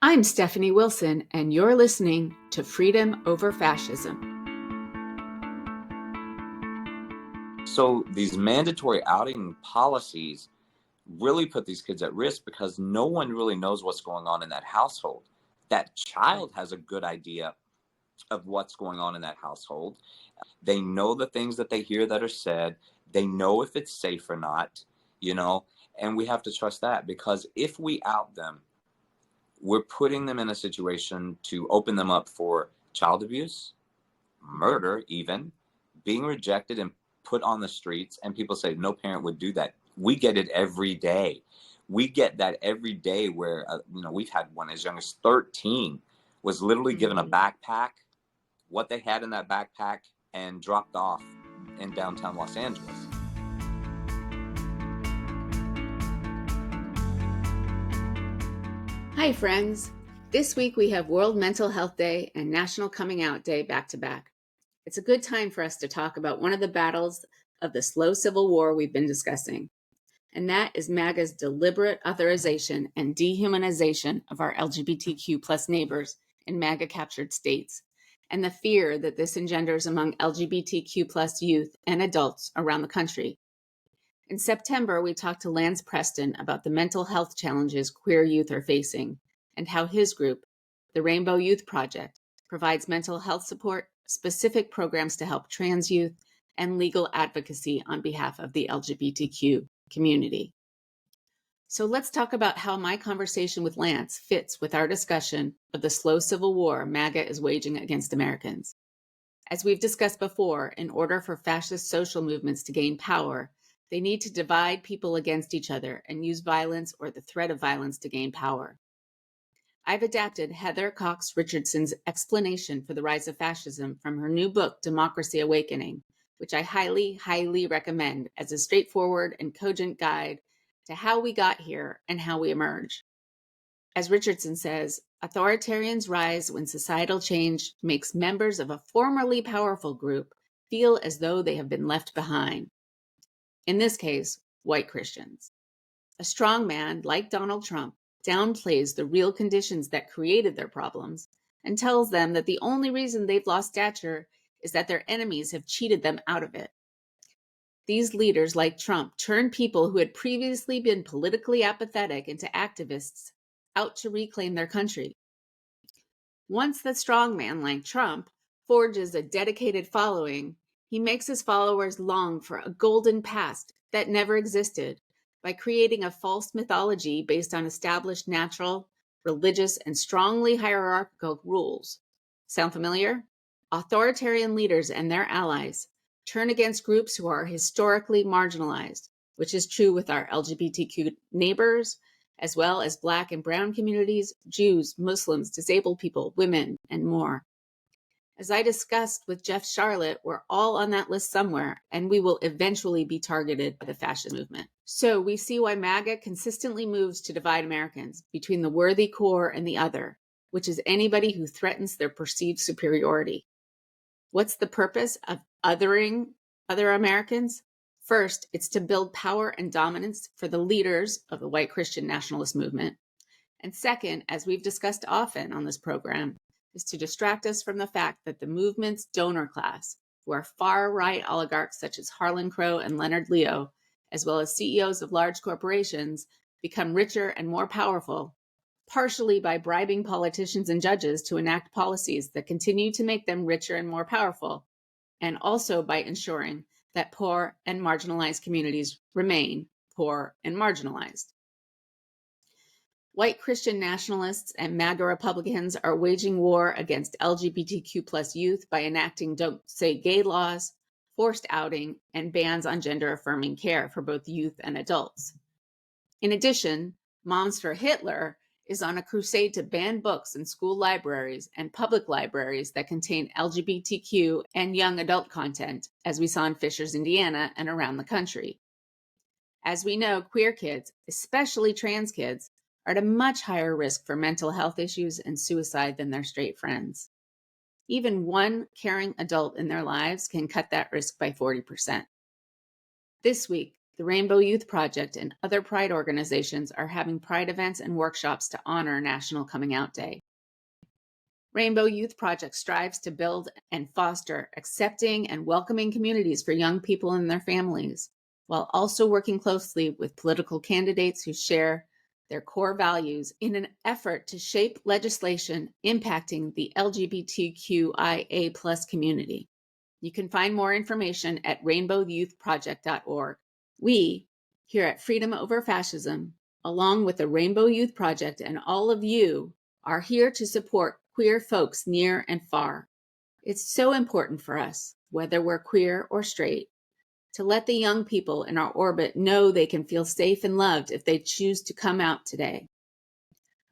I'm Stephanie Wilson, and you're listening to Freedom Over Fascism. So these mandatory outing policies really put these kids at risk because no one really knows what's going on in that household. That child has a good idea of what's going on in that household. They know the things that they hear that are said. They know if it's safe or not, and we have to trust that, because if we out them, we're putting them in a situation to open them up for child abuse, murder, even being rejected and put on the streets. And people say no parent would do that. We get it every day. We get that every day where, we've had one as young as 13 was literally given a backpack, what they had in that backpack, and dropped off in downtown Los Angeles. Hi, friends. This week we have World Mental Health Day and National Coming Out Day back to back. It's a good time for us to talk about one of the battles of the slow civil war we've been discussing, and that is MAGA's deliberate authorization and dehumanization of our LGBTQ plus neighbors in MAGA-captured states, and the fear that this engenders among LGBTQ plus youth and adults around the country. In September, we talked to Lance Preston about the mental health challenges queer youth are facing and how his group, the Rainbow Youth Project, provides mental health support, specific programs to help trans youth, and legal advocacy on behalf of the LGBTQ community. So let's talk about how my conversation with Lance fits with our discussion of the slow civil war MAGA is waging against Americans. As we've discussed before, in order for fascist social movements to gain power, they need to divide people against each other and use violence or the threat of violence to gain power. I've adapted Heather Cox Richardson's explanation for the rise of fascism from her new book, Democracy Awakening, which I highly, highly recommend as a straightforward and cogent guide to how we got here and how we emerge. As Richardson says, authoritarians rise when societal change makes members of a formerly powerful group feel as though they have been left behind. In this case, white Christians. A strong man, like Donald Trump, downplays the real conditions that created their problems and tells them that the only reason they've lost stature is that their enemies have cheated them out of it. These leaders, like Trump, turn people who had previously been politically apathetic into activists out to reclaim their country. Once the strong man, like Trump, forges a dedicated following, he makes his followers long for a golden past that never existed by creating a false mythology based on established natural, religious, and strongly hierarchical rules. Sound familiar? Authoritarian leaders and their allies turn against groups who are historically marginalized, which is true with our LGBTQ neighbors, as well as Black and Brown communities, Jews, Muslims, disabled people, women, and more. As I discussed with Jeff Charlotte, we're all on that list somewhere, and we will eventually be targeted by the fascist movement. So we see why MAGA consistently moves to divide Americans between the worthy core and the other, which is anybody who threatens their perceived superiority. What's the purpose of othering other Americans? First, it's to build power and dominance for the leaders of the white Christian nationalist movement. And second, as we've discussed often on this program, is to distract us from the fact that the movement's donor class, who are far-right oligarchs such as Harlan Crow and Leonard Leo, as well as CEOs of large corporations, become richer and more powerful, partially by bribing politicians and judges to enact policies that continue to make them richer and more powerful, and also by ensuring that poor and marginalized communities remain poor and marginalized. White Christian nationalists and MAGA Republicans are waging war against LGBTQ plus youth by enacting Don't Say Gay laws, forced outing, and bans on gender-affirming care for both youth and adults. In addition, Moms for Hitler is on a crusade to ban books in school libraries and public libraries that contain LGBTQ and young adult content, as we saw in Fishers, Indiana, and around the country. As we know, queer kids, especially trans kids, are at a much higher risk for mental health issues and suicide than their straight friends. Even one caring adult in their lives can cut that risk by 40%. This week, The Rainbow Youth Project and other Pride organizations are having Pride events and workshops to honor National Coming Out Day. Rainbow Youth Project strives to build and foster accepting and welcoming communities for young people and their families, while also working closely with political candidates who share their core values in an effort to shape legislation impacting the LGBTQIA+ community. You can find more information at rainbowyouthproject.org. We, here at Freedom Over Fascism, along with the Rainbow Youth Project and all of you, are here to support queer folks near and far. It's so important for us, whether we're queer or straight, to let the young people in our orbit know they can feel safe and loved if they choose to come out today.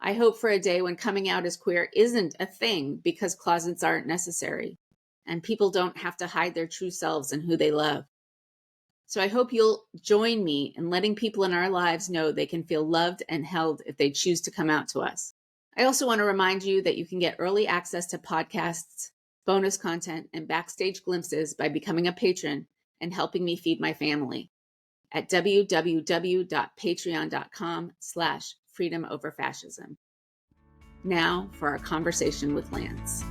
I hope for a day when coming out as queer isn't a thing because closets aren't necessary and people don't have to hide their true selves and who they love. So I hope you'll join me in letting people in our lives know they can feel loved and held if they choose to come out to us. I also want to remind you that you can get early access to podcasts, bonus content, and backstage glimpses by becoming a patron and helping me feed my family at www.patreon.com/freedomoverfascism. Now for our conversation with Lance.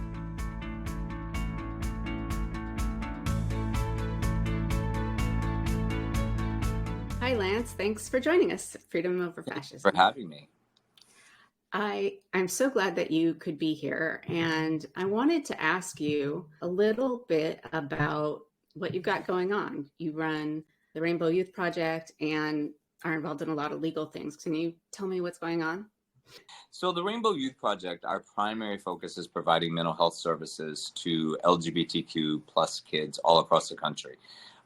Hi, Lance. Thanks for joining us at Freedom Over Fascism. Thanks for having me. I'm so glad that you could be here, and I wanted to ask you a little bit about what you've got going on. You run the Rainbow Youth Project and are involved in a lot of legal things. Can you tell me what's going on? So the Rainbow Youth Project, our primary focus is providing mental health services to LGBTQ plus kids all across the country.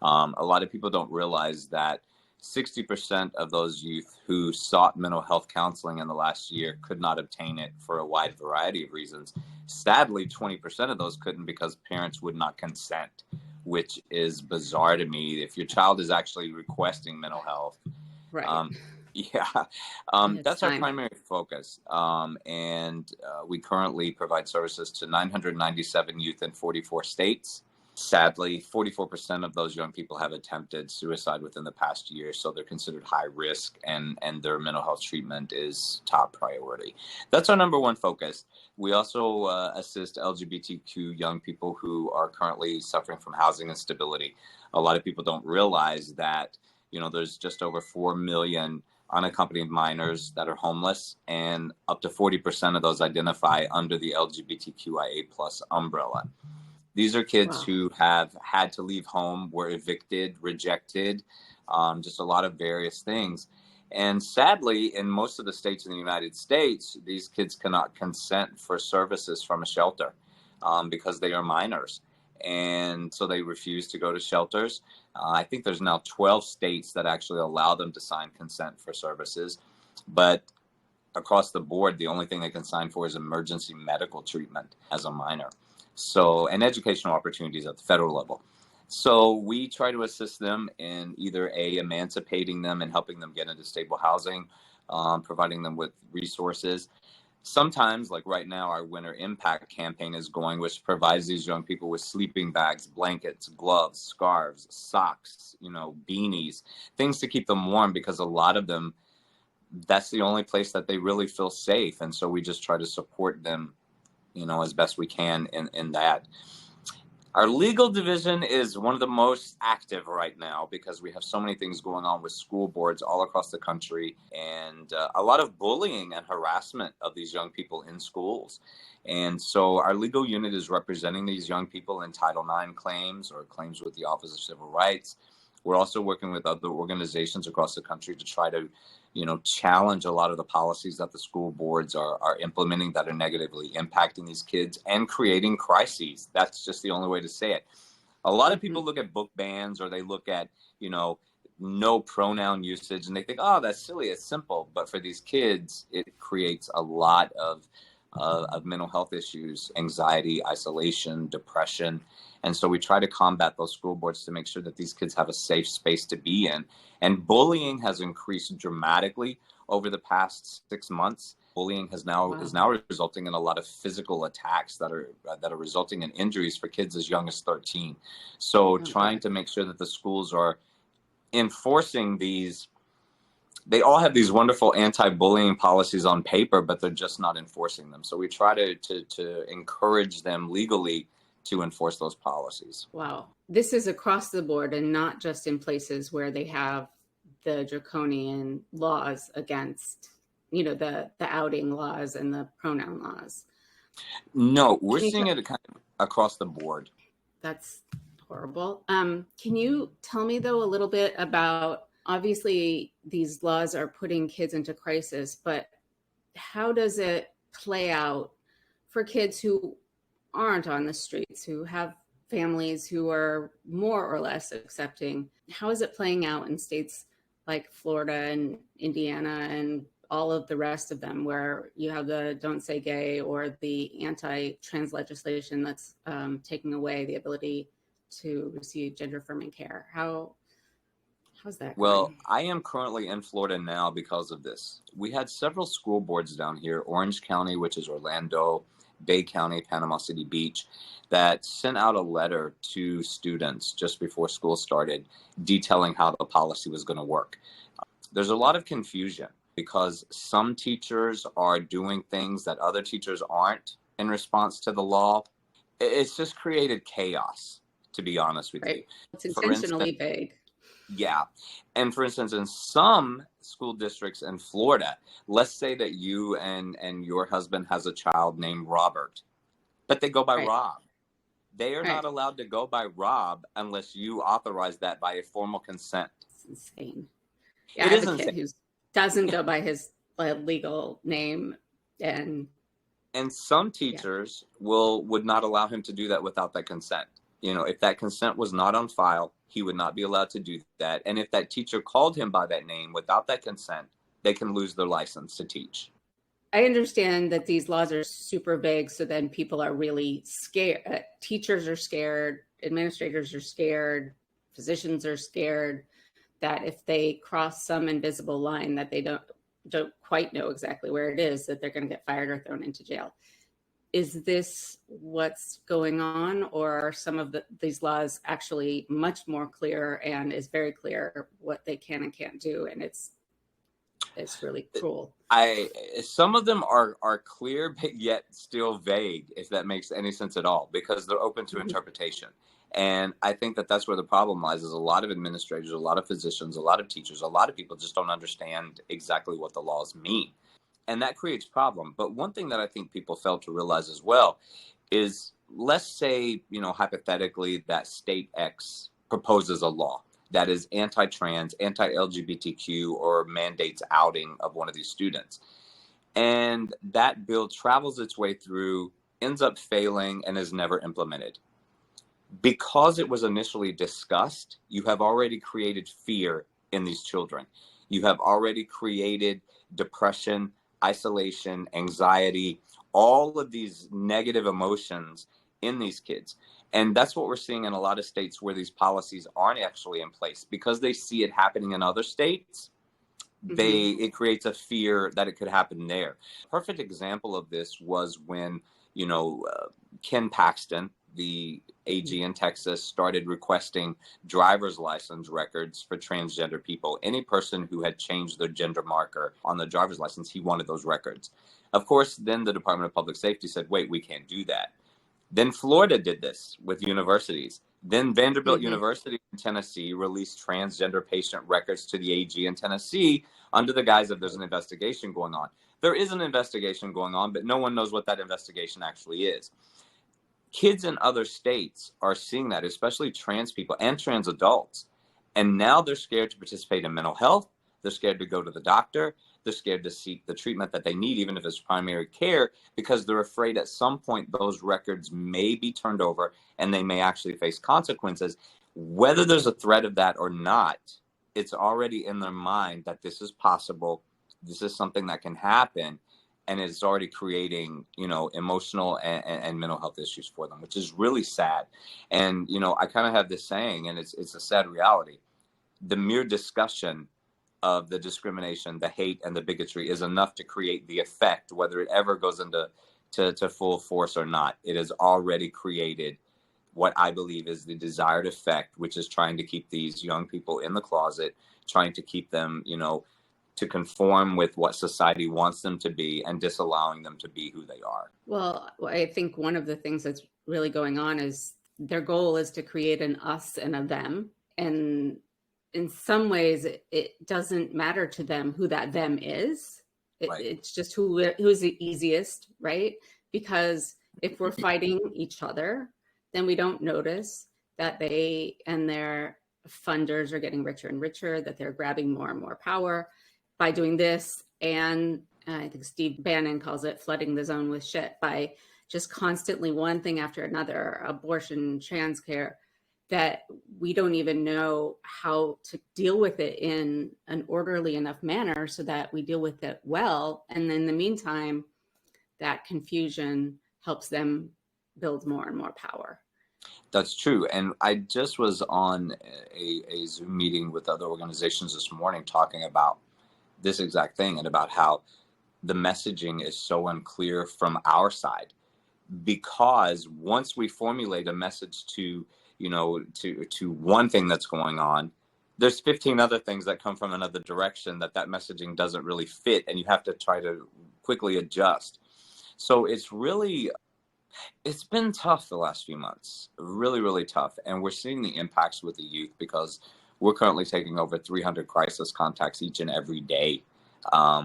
A lot of people don't realize that 60% of those youth who sought mental health counseling in the last year could not obtain it for a wide variety of reasons. Sadly, 20% of those couldn't because parents would not consent, which is bizarre to me. If your child is actually requesting mental health, Right. That's our primary focus. We currently provide services to 997 youth in 44 states. Sadly, 44% of those young people have attempted suicide within the past year, so they're considered high risk, and their mental health treatment is top priority. That's our number one focus. We also assist LGBTQ young people who are currently suffering from housing instability. A lot of people don't realize that, there's just over 4 million unaccompanied minors that are homeless, and up to 40% of those identify under the LGBTQIA+ umbrella. These are kids who have had to leave home, were evicted, rejected, just a lot of various things. And sadly, in most of the states in the United States, these kids cannot consent for services from a shelter because they are minors. And so they refuse to go to shelters. I think there's now 12 states that actually allow them to sign consent for services. But across the board, the only thing they can sign for is emergency medical treatment as a minor. So, and educational opportunities at the federal level. So we try to assist them in either emancipating them and helping them get into stable housing, providing them with resources. Sometimes, like right now, our Winter Impact campaign is going, which provides these young people with sleeping bags, blankets, gloves, scarves, socks, beanies, things to keep them warm, because a lot of them, that's the only place that they really feel safe. And so we just try to support them as best we can in that. Our legal division is one of the most active right now because we have so many things going on with school boards all across the country, and a lot of bullying and harassment of these young people in schools. And so our legal unit is representing these young people in Title IX claims or claims with the Office of Civil Rights. We're also working with other organizations across the country to try to challenge a lot of the policies that the school boards are implementing that are negatively impacting these kids and creating crises. That's just the only way to say it. A lot of people look at book bans, or they look at, no pronoun usage, and they think, oh, that's silly, it's simple. But for these kids, it creates a lot of mental health issues, anxiety, isolation, depression. And so we try to combat those school boards to make sure that these kids have a safe space to be in. And bullying has increased dramatically over the past 6 months. Bullying is now resulting in a lot of physical attacks that are resulting in injuries for kids as young as 13. So trying to make sure that the schools are enforcing these. They all have these wonderful anti-bullying policies on paper, but they're just not enforcing them. So we try to encourage them legally to enforce those policies. Wow. This is across the board and not just in places where they have the draconian laws against, the outing laws and the pronoun laws. No, we're seeing it kind of across the board. That's horrible. Can you tell me, though, a little bit about, obviously, these laws are putting kids into crisis, but how does it play out for kids who aren't on the streets, who have families who are more or less accepting? How is it playing out in states like Florida and Indiana and all of the rest of them, where you have the Don't Say Gay or the anti-trans legislation that's taking away the ability to receive gender-affirming care? How's that going? Well, I am currently in Florida now because of this. We had several school boards down here, Orange County, which is Orlando, Bay County, Panama City Beach, that sent out a letter to students just before school started detailing how the policy was going to work. There's a lot of confusion because some teachers are doing things that other teachers aren't in response to the law. It's just created chaos, to be honest with you. It's intentionally vague. Yeah. And for instance, in some school districts in Florida, let's say that you and your husband has a child named Robert, but they go by Rob. They are not allowed to go by Rob unless you authorize that by a formal consent. It's insane. Yeah, I have a kid who doesn't go by his legal name, and some teachers would not allow him to do that without that consent. If that consent was not on file, he would not be allowed to do that. And if that teacher called him by that name without that consent, they can lose their license to teach. I understand that these laws are super vague, so then people are really scared. Teachers are scared, administrators are scared, physicians are scared that if they cross some invisible line that they don't quite know exactly where it is, that they're going to get fired or thrown into jail. Is this what's going on, or are some of these laws actually much more clear and is very clear what they can and can't do, and it's really cruel? Some of them are clear, but yet still vague, if that makes any sense at all, because they're open to interpretation. And I think that that's where the problem lies, is a lot of administrators, a lot of physicians, a lot of teachers, a lot of people just don't understand exactly what the laws mean. And that creates problem. But one thing that I think people fail to realize as well is, let's say, hypothetically, that state X proposes a law that is anti-trans, anti-LGBTQ, or mandates outing of one of these students. And that bill travels its way through, ends up failing, and is never implemented. Because it was initially discussed, you have already created fear in these children. You have already created depression, isolation, anxiety, all of these negative emotions in these kids. And that's what we're seeing in a lot of states where these policies aren't actually in place, because they see it happening in other states. It creates a fear that it could happen there. Perfect example of this was when, Ken Paxton, the AG in Texas, started requesting driver's license records for transgender people. Any person who had changed their gender marker on the driver's license, he wanted those records. Of course, then the Department of Public Safety said, wait, we can't do that. Then Florida did this with universities. Then Vanderbilt University in Tennessee released transgender patient records to the AG in Tennessee under the guise of there's an investigation going on. There is an investigation going on, but no one knows what that investigation actually is. Kids in other states are seeing that, especially trans people and trans adults. And now they're scared to participate in mental health. They're scared to go to the doctor. They're scared to seek the treatment that they need, even if it's primary care, because they're afraid at some point those records may be turned over and they may actually face consequences. Whether there's a threat of that or not, it's already in their mind that this is possible. This is something that can happen. And it's already creating, emotional and mental health issues for them, which is really sad. And, I kind of have this saying, and it's a sad reality. The mere discussion of the discrimination, the hate, and the bigotry is enough to create the effect, whether it ever goes into full force or not. It has already created what I believe is the desired effect, which is trying to keep these young people in the closet, trying to keep them, to conform with what society wants them to be and disallowing them to be who they are. Well, I think one of the things that's really going on is their goal is to create an us and a them. And in some ways, it doesn't matter to them who that them is. Right. It's just who's the easiest, right? Because if we're fighting each other, then we don't notice that they and their funders are getting richer and richer, that they're grabbing more and more power by doing this. And I think Steve Bannon calls it flooding the zone with shit by just constantly one thing after another, abortion, trans care, that we don't even know how to deal with it in an orderly enough manner so that we deal with it well. And in the meantime, that confusion helps them build more and more power. That's true. And I just was on a Zoom meeting with other organizations this morning talking about this exact thing and about how the messaging is so unclear from our side, because once we formulate a message to one thing that's going on, there's 15 other things that come from another direction that messaging doesn't really fit, and you have to try to quickly adjust. So it's been tough the last few months, really, really tough. And we're seeing the impacts with the youth because we're currently taking over 300 crisis contacts each and every day.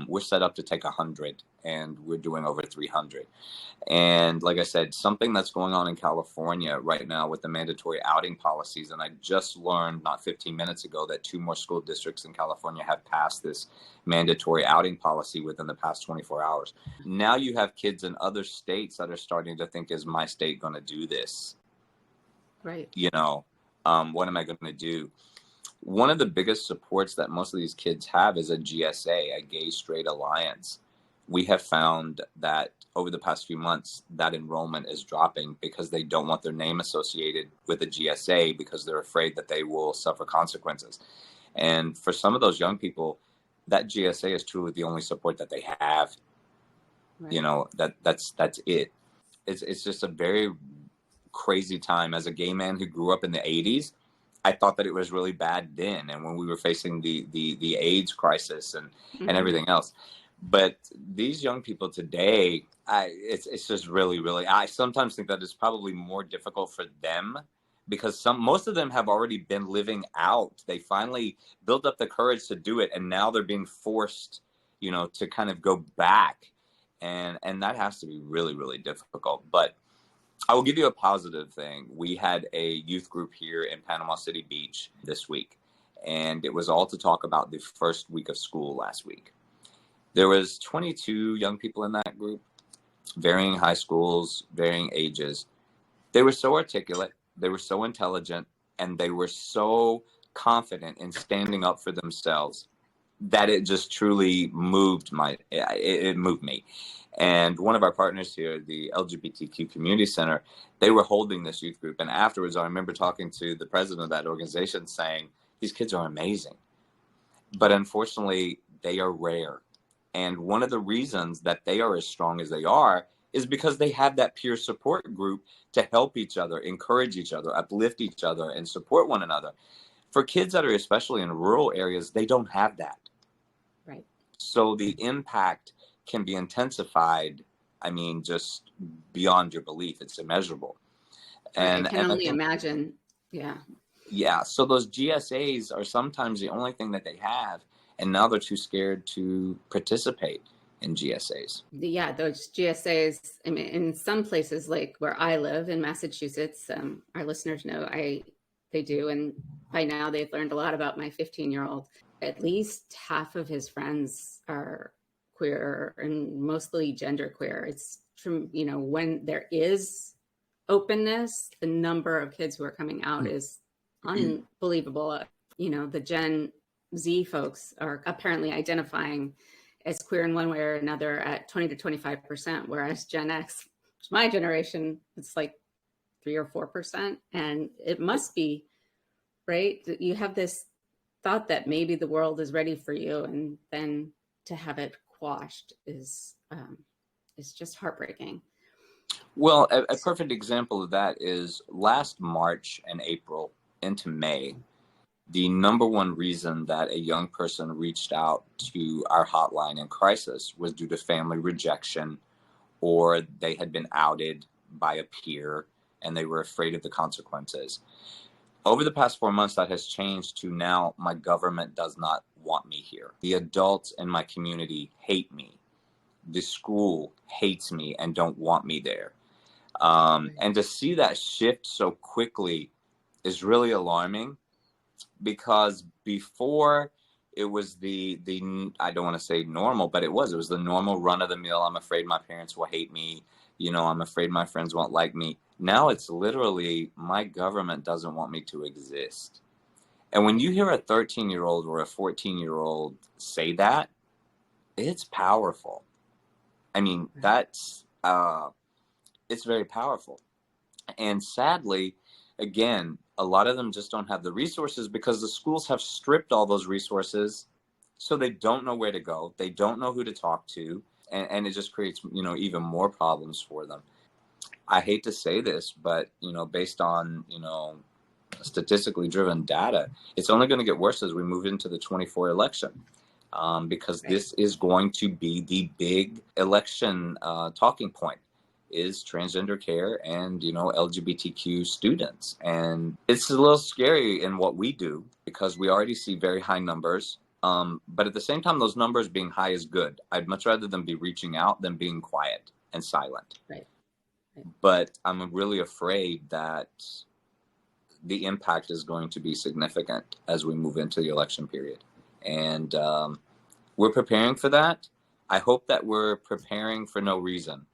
We're set up to take 100, and we're doing over 300. And like I said, something that's going on in California right now with the mandatory outing policies. And I just learned not 15 minutes ago that 2 more school districts in California have passed this mandatory outing policy within the past 24 hours. Now you have kids in other states that are starting to think, is my state going to do this? Right. What am I going to do? One of the biggest supports that most of these kids have is a GSA, a gay straight alliance. We have found that over the past few months, that enrollment is dropping because they don't want their name associated with a GSA because they're afraid that they will suffer consequences. And for some of those young people, that GSA is truly the only support that they have. Right. That's it. It's just a very crazy time. As a gay man who grew up in the 80s, I thought that it was really bad then, and when we were facing the AIDS crisis and everything else. But these young people today, it's just really, really, I sometimes think that it's probably more difficult for them because most of them have already been living out. They finally built up the courage to do it, and now they're being forced, to kind of go back, and that has to be really, really difficult. But I will give you a positive thing. We had a youth group here in Panama City Beach this week, and it was all to talk about the first week of school last week. There was 22 young people in that group, varying high schools, varying ages. They were so articulate, they were so intelligent, and they were so confident in standing up for themselves that it just truly moved it moved me. And one of our partners here, the LGBTQ Community Center, they were holding this youth group. And afterwards, I remember talking to the president of that organization saying, these kids are amazing. But unfortunately, they are rare. And one of the reasons that they are as strong as they are is because they have that peer support group to help each other, encourage each other, uplift each other, and support one another. For kids that are especially in rural areas, they don't have that. Right. So the impact can be intensified. I mean, just beyond your belief. It's immeasurable. And I can only imagine. Yeah. Yeah. So those GSAs are sometimes the only thing that they have. And now they're too scared to participate in GSAs. Yeah, those GSAs, I mean, in some places like where I live in Massachusetts, our listeners know they do. And by now they've learned a lot about my 15-year-old. At least half of his friends are queer and mostly genderqueer. It's from, when there is openness, the number of kids who are coming out is unbelievable. The Gen Z folks are apparently identifying as queer in one way or another at 20 to 25%, whereas Gen X, my generation, it's like 3 or 4%. And it must be, right? You have this thought that maybe the world is ready for you, and then to have it quashed is just heartbreaking. Well, a perfect example of that is last March and April into May. The number one reason that a young person reached out to our hotline in crisis was due to family rejection, or they had been outed by a peer and they were afraid of the consequences. Over the past 4 months, that has changed to now my government does not want me here. The adults in my community hate me. The school hates me and don't want me there. And to see that shift so quickly is really alarming, because before it was the I don't want to say normal, but it was the normal run of the mill. I'm afraid my parents will hate me. I'm afraid my friends won't like me. Now it's literally my government doesn't want me to exist. And when you hear a 13-year-old or a 14-year-old say that, it's powerful. I mean, it's very powerful. And sadly, again, a lot of them just don't have the resources because the schools have stripped all those resources. So they don't know where to go. They don't know who to talk to. And it just creates, even more problems for them. I hate to say this, but, based on, statistically driven data, it's only going to get worse as we move into the 24 election. Because this is going to be the big election talking point, is transgender care and, LGBTQ students. And it's a little scary in what we do because we already see very high numbers. But at the same time, those numbers being high is good. I'd much rather them be reaching out than being quiet and silent. Right. But I'm really afraid that the impact is going to be significant as we move into the election period. And we're preparing for that. I hope that we're preparing for no reason,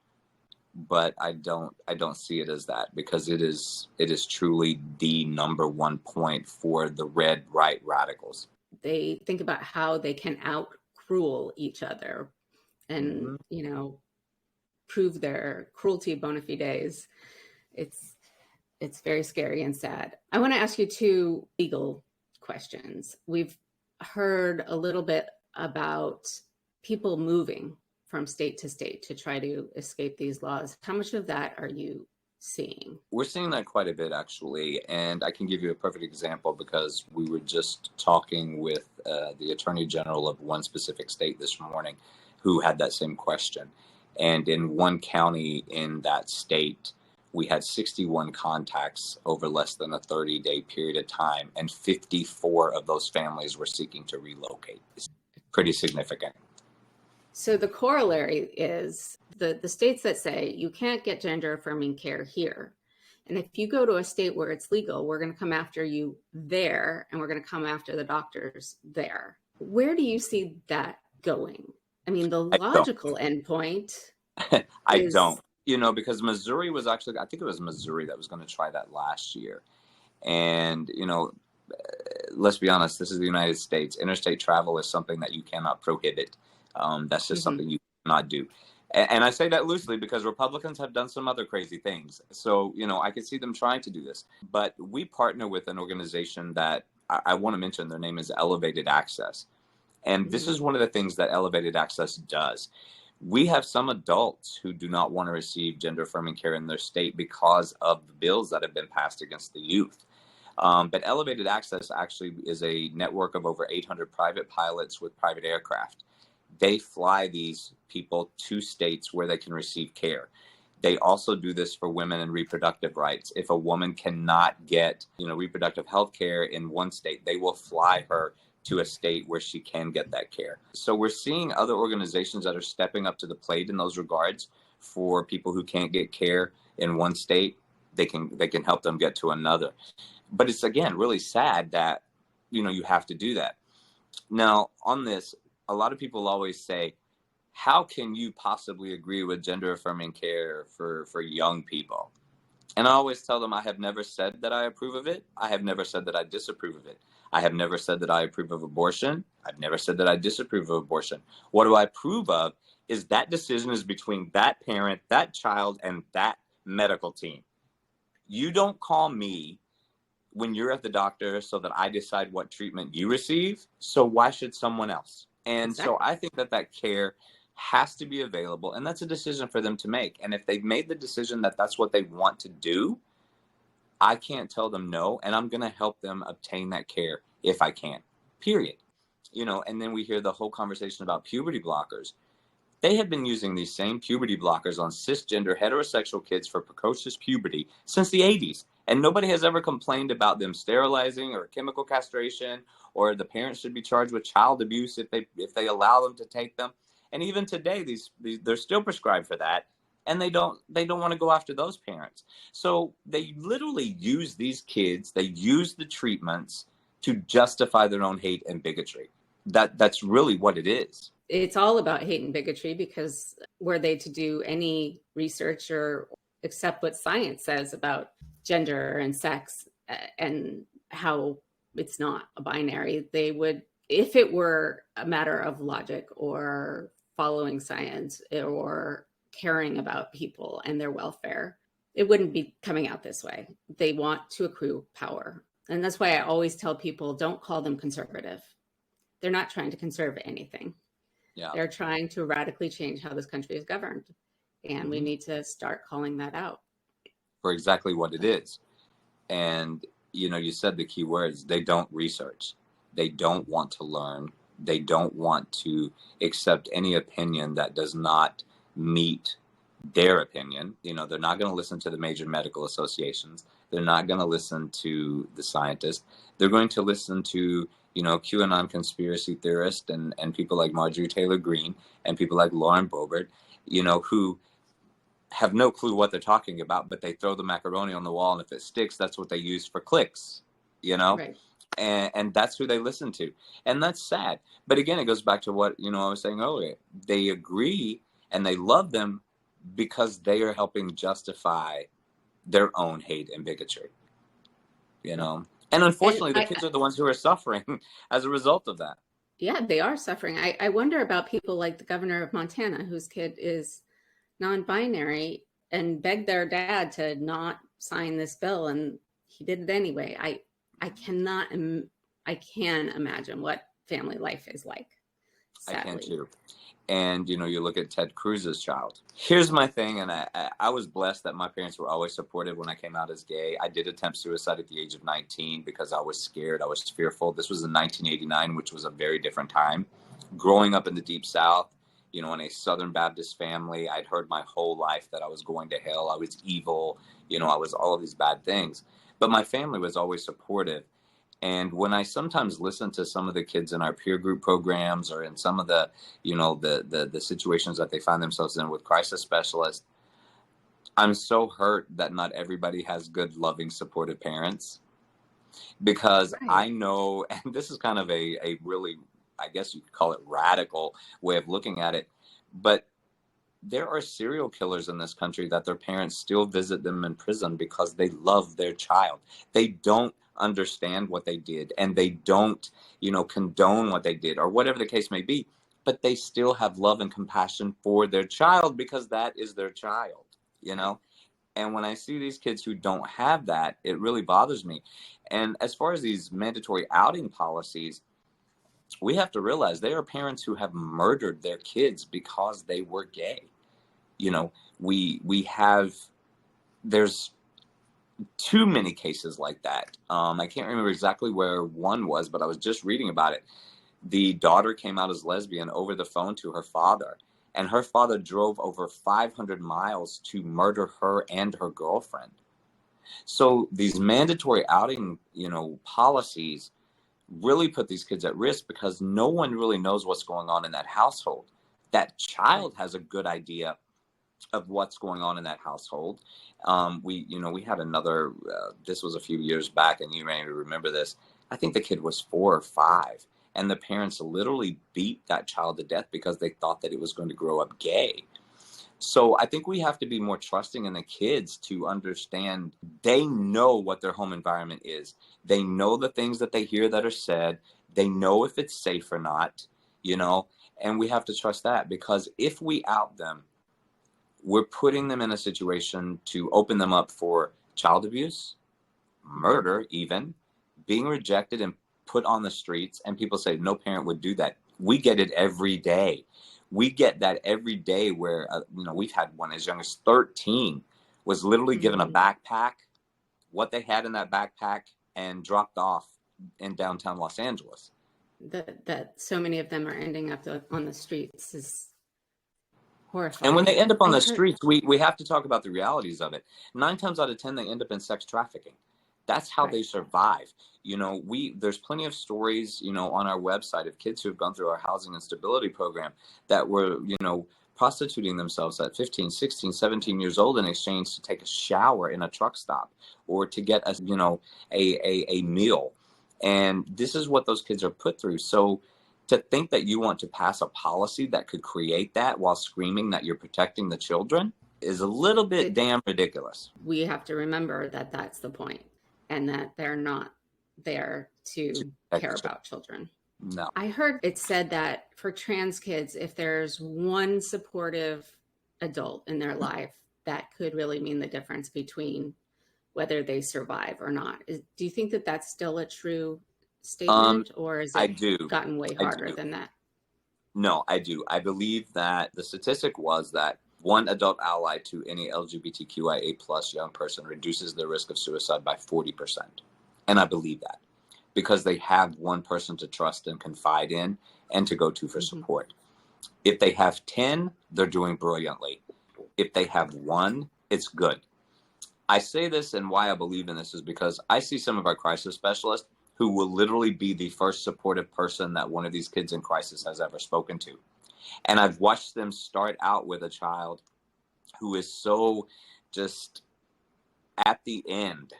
but I don't see it as that, because it is truly the number one point for the red right radicals. They think about how they can out cruel each other and, prove their cruelty bona fides. It's very scary and sad. I want to ask you two legal questions. We've heard a little bit about people moving from state to state to try to escape these laws. How much of that are you seeing? We're seeing that quite a bit, actually. And I can give you a perfect example because we were just talking with the Attorney General of one specific state this morning who had that same question. And in one county in that state, we had 61 contacts over less than a 30-day period of time, and 54 of those families were seeking to relocate. It's pretty significant. So the corollary is the states that say you can't get gender affirming care here. And if you go to a state where it's legal, we're going to come after you there, and we're going to come after the doctors there. Where do you see that going? I mean, the logical endpoint I don't. Because Missouri was actually, I think it was Missouri that was going to try that last year. And, let's be honest, this is the United States. Interstate travel is something that you cannot prohibit. That's just something you cannot do. And I say that loosely because Republicans have done some other crazy things. So, I could see them trying to do this. But we partner with an organization that I want to mention. Their name is Elevated Access. And this is one of the things that Elevated Access does. We have some adults who do not want to receive gender affirming care in their state because of the bills that have been passed against the youth. But Elevated Access actually is a network of over 800 private pilots with private aircraft. They fly these people to states where they can receive care. They also do this for women and reproductive rights. If a woman cannot get, reproductive health care in one state, they will fly her to a state where she can get that care. So we're seeing other organizations that are stepping up to the plate in those regards for people who can't get care in one state. They can help them get to another. But it's, again, really sad that, you have to do that. Now, on this, a lot of people always say, how can you possibly agree with gender affirming care for young people? And I always tell them I have never said that I approve of it. I have never said that I disapprove of it. I have never said that I approve of abortion. I've never said that I disapprove of abortion. What do I approve of is that decision is between that parent, that child, and that medical team. You don't call me when you're at the doctor so that I decide what treatment you receive. So why should someone else? And so I think that care has to be available, and that's a decision for them to make. And if they've made the decision that that's what they want to do, I can't tell them no, and I'm going to help them obtain that care if I can, period. And then we hear the whole conversation about puberty blockers. They have been using these same puberty blockers on cisgender heterosexual kids for precocious puberty since the 80s. And nobody has ever complained about them sterilizing or chemical castration, or the parents should be charged with child abuse if they allow them to take them. And even today, these they're still prescribed for that, and they don't want to go after those parents. So they literally use these kids, they use the treatments to justify their own hate and bigotry. That's really what it is. It's all about hate and bigotry, because were they to do any research or accept what science says about gender and sex and how it's not a binary, they would, if it were a matter of logic or following science or caring about people and their welfare, it wouldn't be coming out this way. They want to accrue power. And that's why I always tell people, don't call them conservative. They're not trying to conserve anything. Yeah. They're trying to radically change how this country is governed. And we need to start calling that out. For exactly what it is. And, you said the key words, they don't research. They don't want to learn. They don't want to accept any opinion that does not meet their opinion. They're not going to listen to the major medical associations. They're not going to listen to the scientists. They're going to listen to, QAnon conspiracy theorists and people like Marjorie Taylor Greene and people like Lauren Boebert, who have no clue what they're talking about, but they throw the macaroni on the wall, and if it sticks, that's what they use for clicks, Right. And that's who they listen to. And that's sad. But again, it goes back to what, I was saying earlier. They agree and they love them because they are helping justify their own hate and bigotry, And unfortunately, the kids are the ones who are suffering as a result of that. Yeah, they are suffering. I wonder about people like the governor of Montana, whose kid is non-binary, and begged their dad to not sign this bill, and he did it anyway. I can imagine what family life is like. Sadly. I can too. And, you look at Ted Cruz's child. Here's my thing, and I was blessed that my parents were always supportive when I came out as gay. I did attempt suicide at the age of 19 because I was scared. I was fearful. This was in 1989, which was a very different time. Growing up in the Deep South, in a Southern Baptist family, I'd heard my whole life that I was going to hell. I was evil. I was all of these bad things. But my family was always supportive. And when I sometimes listen to some of the kids in our peer group programs or in some of the, the situations that they find themselves in with crisis specialists, I'm so hurt that not everybody has good, loving, supportive parents. Because Right. I know, and this is kind of a really, I guess you could call it radical way of looking at it, but there are serial killers in this country that their parents still visit them in prison because they love their child. They don't understand what they did, and they don't, condone what they did, or whatever the case may be, but they still have love and compassion for their child because that is their child, And when I see these kids who don't have that, it really bothers me. And as far as these mandatory outing policies, we have to realize there are parents who have murdered their kids because they were gay. There's too many cases like that. I can't remember exactly where one was, but I was just reading about it. The daughter came out as lesbian over the phone to her father, and her father drove over 500 miles to murder her and her girlfriend. So these mandatory outing, policies really put these kids at risk because no one really knows what's going on in that household. That child has a good idea of what's going on in that household. We had another, this was a few years back, and you may remember this. I think the kid was 4 or 5, and the parents literally beat that child to death because they thought that it was going to grow up gay. So I think we have to be more trusting in the kids to understand they know what their home environment is. They know the things that they hear that are said. They know if it's safe or not, and we have to trust that, because if we out them, we're putting them in a situation to open them up for child abuse, murder, even being rejected and put on the streets. And people say no parent would do that. We get it every day. We get that every day where, we've had one as young as 13 was literally given a backpack, what they had in that backpack, and dropped off in downtown Los Angeles. That so many of them are ending up on the streets is horrifying. And when they end up on the streets, we have to talk about the realities of it. 9 times out of 10, they end up in sex trafficking. That's how they survive. There's plenty of stories, on our website of kids who have gone through our housing and stability program that were, prostituting themselves at 15, 16, 17 years old in exchange to take a shower in a truck stop or to get a meal. And this is what those kids are put through. So to think that you want to pass a policy that could create that while screaming that you're protecting the children is a little bit damn ridiculous. We have to remember that that's the point, and that they're not there to care about children. No. I heard it said that for trans kids, if there's one supportive adult in their life, that could really mean the difference between whether they survive or not. Do you think that that's still a true statement, or is it gotten way harder than that? No, I do. I believe that the statistic was that one adult ally to any LGBTQIA plus young person reduces their risk of suicide by 40%. And I believe that because they have one person to trust and confide in and to go to for support. If they have 10, they're doing brilliantly. If they have one, it's good. I say this, and why I believe in this is because I see some of our crisis specialists who will literally be the first supportive person that one of these kids in crisis has ever spoken to. And I've watched them start out with a child who is so just at the end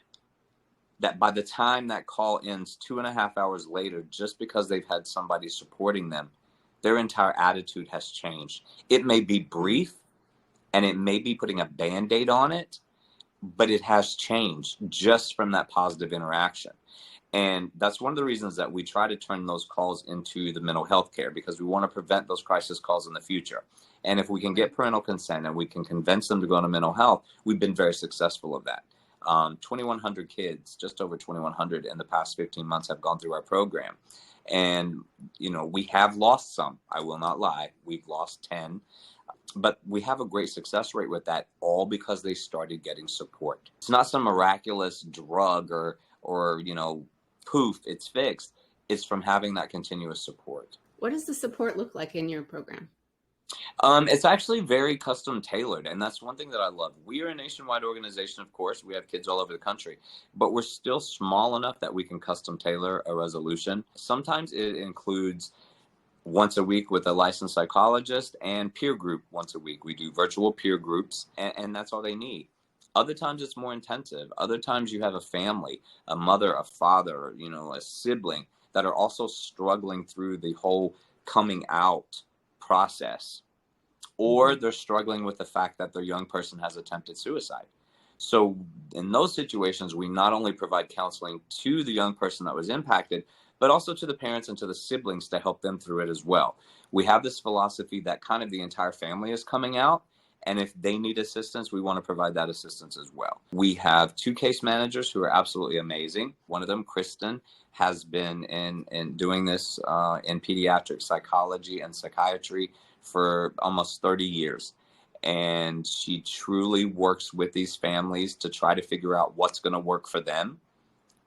that by the time that call ends 2.5 hours later, just because they've had somebody supporting them, their entire attitude has changed. It may be brief and it may be putting a Band-Aid on it, but it has changed just from that positive interaction. And that's one of the reasons that we try to turn those calls into the mental health care, because we want to prevent those crisis calls in the future. And if we can get parental consent and we can convince them to go into mental health, we've been very successful of that. 2,100 kids, just over 2,100 in the past 15 months have gone through our program. And, we have lost some, I will not lie. We've lost 10. But we have a great success rate with that, all because they started getting support. It's not some miraculous drug or poof, it's fixed. It's from having that continuous support. What does the support look like in your program? It's actually very custom tailored. And that's one thing that I love. We are a nationwide organization, of course. We have kids all over the country, but we're still small enough that we can custom tailor a resolution. Sometimes it includes once a week with a licensed psychologist and peer group once a week. We do virtual peer groups, and that's all they need. Other times it's more intensive. Other times you have a family, a mother, a father, a sibling that are also struggling through the whole coming out process, or they're struggling with the fact that their young person has attempted suicide. So in those situations, we not only provide counseling to the young person that was impacted, but also to the parents and to the siblings to help them through it as well. We have this philosophy that kind of the entire family is coming out, and if they need assistance, we want to provide that assistance as well. We have 2 case managers who are absolutely amazing. One of them, Preston, has been in doing this in pediatric psychology and psychiatry for almost 30 years. And she truly works with these families to try to figure out what's going to work for them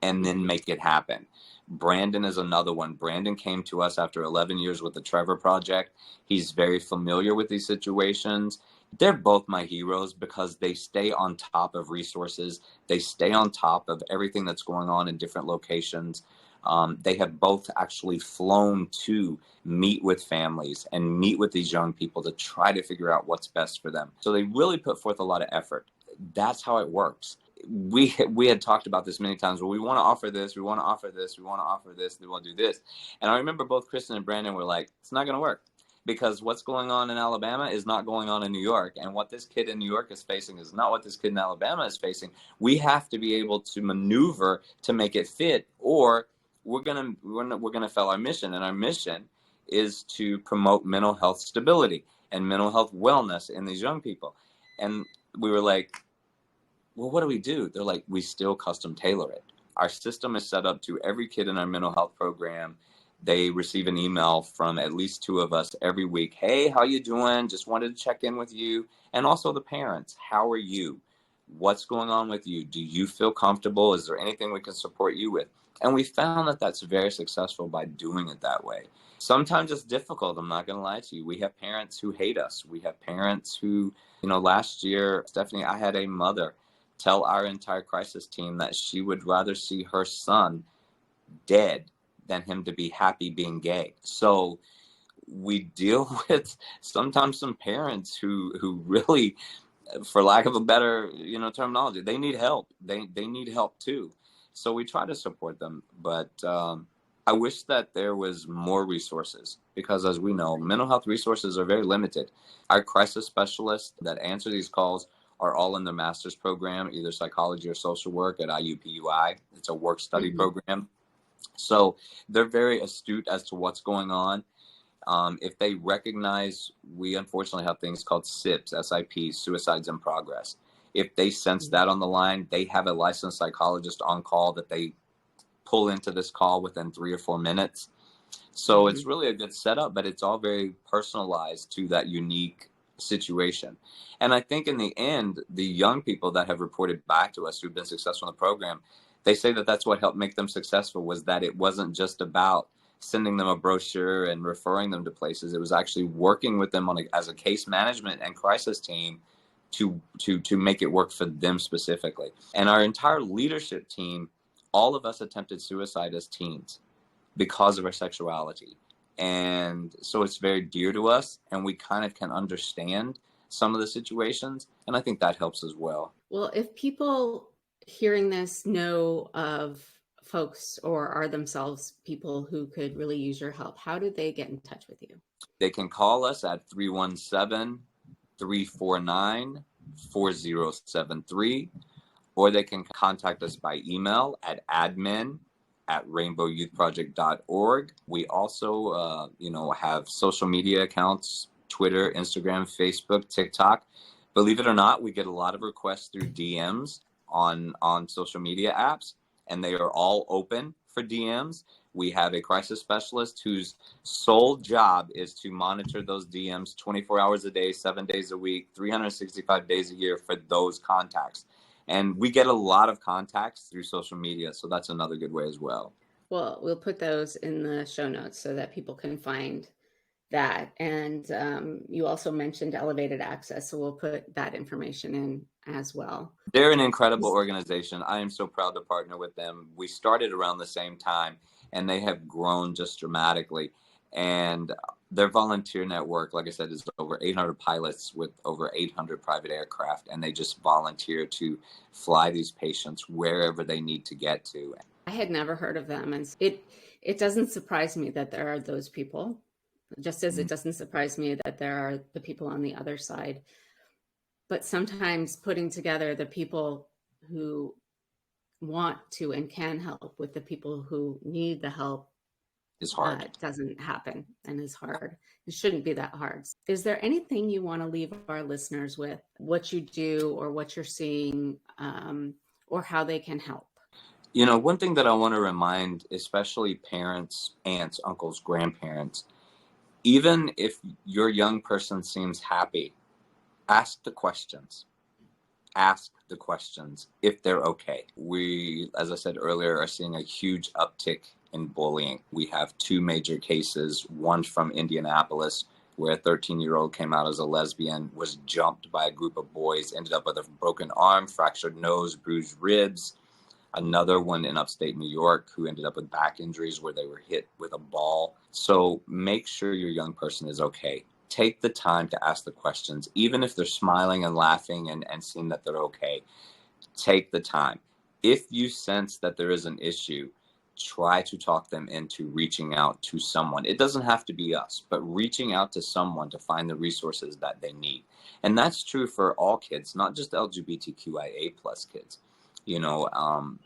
and then make it happen. Brandon is another one. Brandon came to us after 11 years with the Trevor Project. He's very familiar with these situations. They're both my heroes because they stay on top of resources. They stay on top of everything that's going on in different locations. They have both actually flown to meet with families and meet with these young people to try to figure out what's best for them. So they really put forth a lot of effort. That's how it works. We had talked about this many times. Well, we want to offer this, we want to offer this, we want to offer this, we want to do this. And I remember both Kristen and Brandon were like, it's not going to work because what's going on in Alabama is not going on in New York. And what this kid in New York is facing is not what this kid in Alabama is facing. We have to be able to maneuver to make it fit, or we're gonna fail our mission. And our mission is to promote mental health stability and mental health wellness in these young people. And we were like, well, what do we do? They're like, we still custom tailor it. Our system is set up to every kid in our mental health program. they receive an email from at least two of us every week. Hey, how you doing? Just wanted to check in with you. And also the parents, how are you? What's going on with you? Do you feel comfortable? Is there anything we can support you with? And we found that that's very successful by doing it that way. Sometimes it's difficult. I'm not going to lie to you. We have parents who hate us. We have parents who, last year, Stephanie, I had a mother tell our entire crisis team that she would rather see her son dead than him to be happy being gay. So we deal with sometimes some parents who really, for lack of a better terminology, they need help. They need help too. So we try to support them, but I wish that there was more resources, because as we know, mental health resources are very limited. Our crisis specialists that answer these calls are all in the master's program, either psychology or social work at IUPUI. It's a work study program. So they're very astute as to what's going on. If they recognize, we unfortunately have things called SIPs, SIPs, suicides in progress. If they sense that on the line, they have a licensed psychologist on call that they pull into this call within 3 or 4 minutes. So it's really a good setup, but it's all very personalized to that unique situation. And I think in the end, the young people that have reported back to us who've been successful in the program, they say that that's what helped make them successful, was that it wasn't just about sending them a brochure and referring them to places. It was actually working with them as a case management and crisis team to make it work for them specifically. And our entire leadership team, all of us attempted suicide as teens because of our sexuality. And so it's very dear to us, and we kind of can understand some of the situations. And I think that helps as well. Well, if people hearing this know of folks or are themselves people who could really use your help, how do they get in touch with you? They can call us at 317-349-4073, or they can contact us by email at admin@rainbowyouthproject.org. We also, have social media accounts, Twitter, Instagram, Facebook, TikTok. Believe it or not, we get a lot of requests through DMs on social media apps, and they are all open for DMs. We have a crisis specialist whose sole job is to monitor those DMs 24 hours a day, 7 days a week, 365 days a year for those contacts. And we get a lot of contacts through social media, so that's another good way as well. Well, we'll put those in the show notes so that people can find that. And you also mentioned elevated access, so we'll put that information in as well. They're an incredible organization. I am so proud to partner with them. We started around the same time, and they have grown just dramatically. And their volunteer network, like I said, is over 800 pilots with over 800 private aircraft, and they just volunteer to fly these patients wherever they need to get to. I had never heard of them, and it doesn't surprise me that there are those people, just as it doesn't surprise me that there are the people on the other side. But sometimes putting together the people who want to and can help with the people who need the help is hard. Doesn't happen and is hard. It shouldn't be that hard. Is there anything you want to leave our listeners with, what you do or what you're seeing, or how they can help? One thing that I want to remind, especially parents, aunts, uncles, grandparents, even if your young person seems happy, ask the questions. Ask the questions if they're okay. We, as I said earlier, are seeing a huge uptick in bullying. We have 2 major cases, one from Indianapolis, where a 13-year-old came out as a lesbian, was jumped by a group of boys, ended up with a broken arm, fractured nose, bruised ribs. Another one in upstate New York who ended up with back injuries where they were hit with a ball. So make sure your young person is okay. Take the time to ask the questions, even if they're smiling and laughing and seeing that they're okay. Take the time. If you sense that there is an issue, try to talk them into reaching out to someone. It doesn't have to be us, but reaching out to someone to find the resources that they need. And that's true for all kids, not just LGBTQIA plus kids.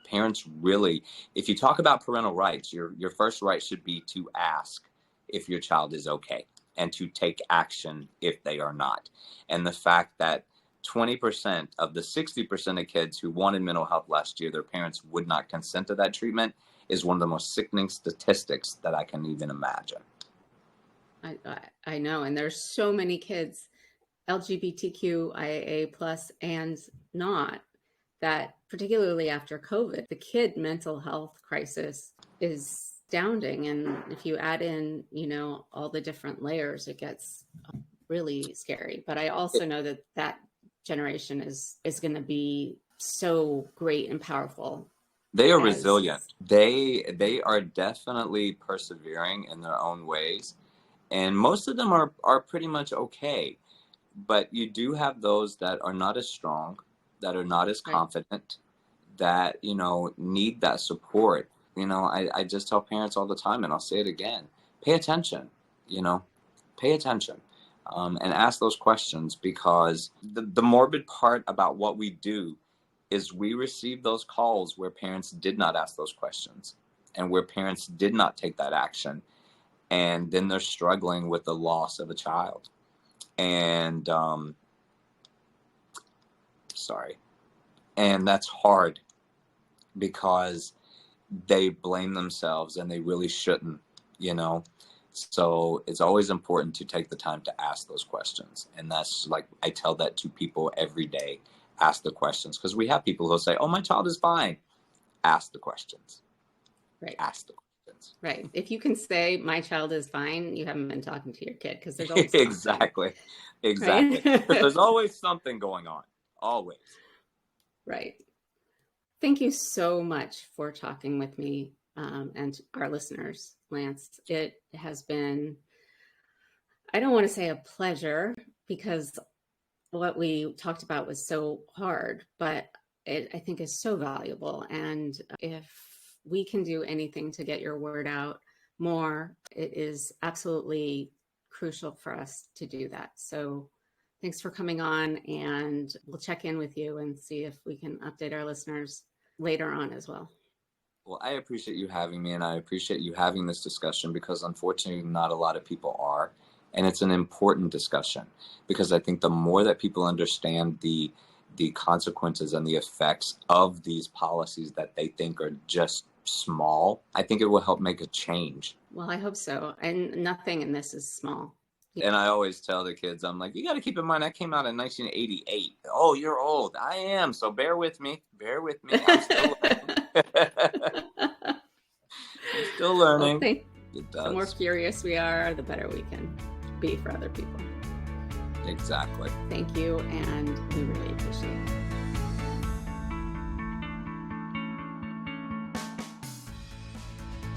Parents really, if you talk about parental rights, your first right should be to ask if your child is okay and to take action if they are not. And the fact that 20% of the 60% of kids who wanted mental health last year, their parents would not consent to that treatment, is one of the most sickening statistics that I can even imagine. I know, and there's so many kids, LGBTQ, IAA plus, and not, that particularly after COVID, the kid mental health crisis is astounding. And if you add in, all the different layers, it gets really scary. But I also know that generation is going to be so great and powerful. They are resilient. They are definitely persevering in their own ways. And most of them are pretty much okay. But you do have those that are not as strong, that are not as confident, that, need that support. I just tell parents all the time, and I'll say it again, pay attention, pay attention, and ask those questions, because the morbid part about what we do is we receive those calls where parents did not ask those questions and where parents did not take that action. And then they're struggling with the loss of a child. And and that's hard, because they blame themselves and they really shouldn't, so it's always important to take the time to ask those questions. And that's like, I tell that to people every day, ask the questions, because we have people who'll say, oh, my child is fine. Ask the questions. Right. Ask the questions. Right. If you can say my child is fine, you haven't been talking to your kid, because there's always exactly. Right? There's always something going on. Always. Right. Thank you so much for talking with me and our listeners, Lance. It has been, I don't want to say a pleasure, because what we talked about was so hard, but it, I think, is so valuable. And if we can do anything to get your word out more, it is absolutely crucial for us to do that. So thanks for coming on, and we'll check in with you and see if we can update our listeners later on as well. Well, I appreciate you having me, and I appreciate you having this discussion, because unfortunately not a lot of people are. And it's an important discussion, because I think the more that people understand the consequences and the effects of these policies that they think are just small, I think it will help make a change. Well, I hope so. And nothing in this is small. And I always tell the kids, I'm like, you got to keep in mind, I came out in 1988. Oh, you're old. I am. So bear with me. Bear with me. I'm still learning. I'm still learning. The more curious we are, the better we can be for other people. Exactly. Thank you. And we really appreciate it.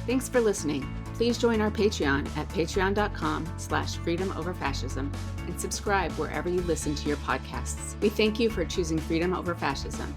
Thanks for listening. Please join our Patreon at patreon.com/freedomoverfascism and subscribe wherever you listen to your podcasts. We thank you for choosing freedom over fascism.